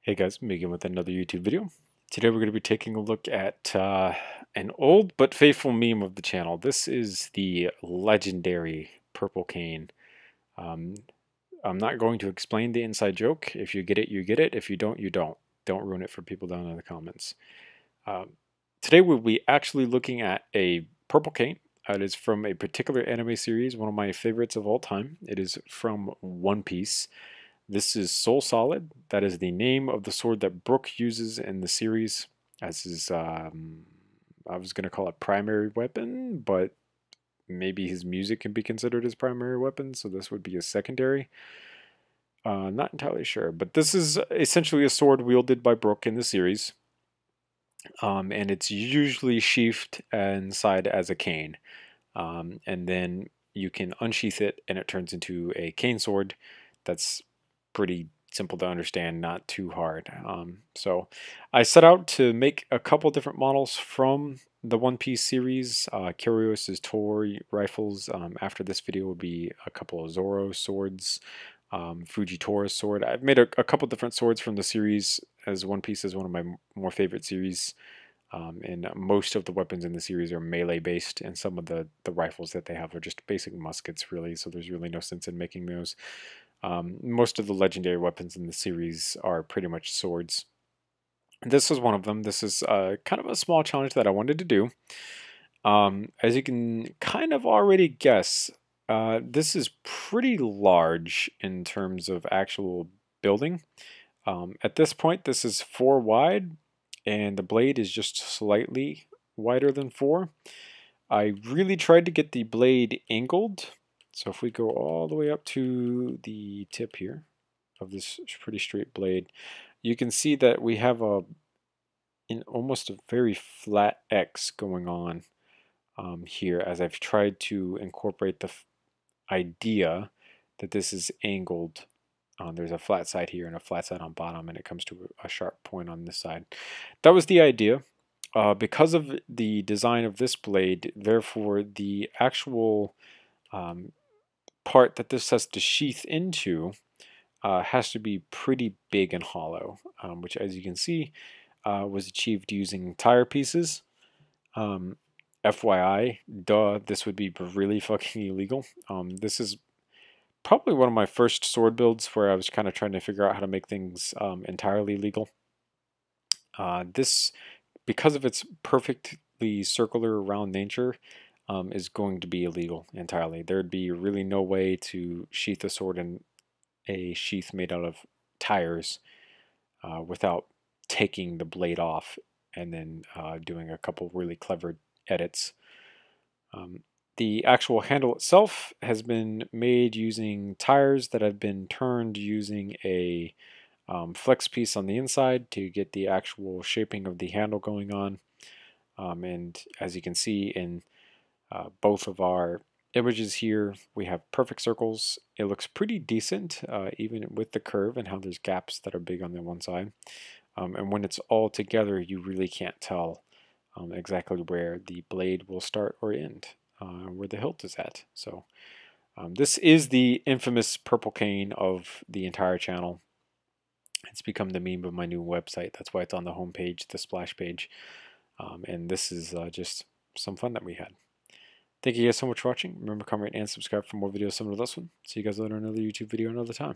Hey guys, Megan with another YouTube video. Today we're going to be taking a look at an old but faithful meme of the channel. This is the legendary purple cane. Um, I'm not going to explain the inside joke. If you get it, you get it. If you don't, you don't. Don't ruin it for people down in the comments. Um, Today we'll be actually looking at a purple cane. It is from a particular anime series, one of my favorites of all time. It is from One Piece. This is Soul Solid. That is the name of the sword that Brook uses in the series as his, I was going to call it primary weapon, but maybe his music can be considered his primary weapon, so this would be a secondary. Not entirely sure, but this is essentially a sword wielded by Brook in the series, and it's usually sheathed inside as a cane, and then you can unsheath it and it turns into a cane sword. That's pretty simple to understand, not too hard. So I set out to make a couple different models from the One Piece series. Kyrios' Torii rifles. After this video will be a couple of Zoro swords, Fujitori's sword. I've made a couple different swords from the series, as One Piece is one of my more favorite series. And most of the weapons in the series are melee based, and some of the rifles that they have are just basic muskets, really, so there's really no sense in making those. Most of the legendary weapons in the series are pretty much swords. This is one of them. This is kind of a small challenge that I wanted to do. As you can kind of already guess, this is pretty large in terms of actual building. At this point, this is 4 wide, and the blade is just slightly wider than 4. I really tried to get the blade angled. So if we go all the way up to the tip here of this pretty straight blade, you can see that we have almost a very flat X going on here, as I've tried to incorporate the idea that this is angled. There's a flat side here and a flat side on bottom, and it comes to a sharp point on this side. That was the idea. Because of the design of this blade, therefore the actual part that this has to sheath into has to be pretty big and hollow, which, as you can see, was achieved using tire pieces. FYI, duh, this would be really fucking illegal. This is probably one of my first sword builds where I was kind of trying to figure out how to make things entirely legal. This, because of its perfectly circular round nature, is going to be illegal entirely. There'd be really no way to sheath a sword in a sheath made out of tires without taking the blade off and then doing a couple really clever edits. The actual handle itself has been made using tires that have been turned using a flex piece on the inside to get the actual shaping of the handle going on. And as you can see in both of our images here, we have perfect circles. It looks pretty decent, even with the curve and how there's gaps that are big on the one side. And when it's all together, you really can't tell exactly where the blade will start or end, where the hilt is at. So this is the infamous purple cane of the entire channel. It's become the meme of my new website. That's why it's on the home page, the splash page. And this is just some fun that we had. Thank you guys so much for watching. Remember, comment, and subscribe for more videos similar to this one. See you guys later in another YouTube video another time.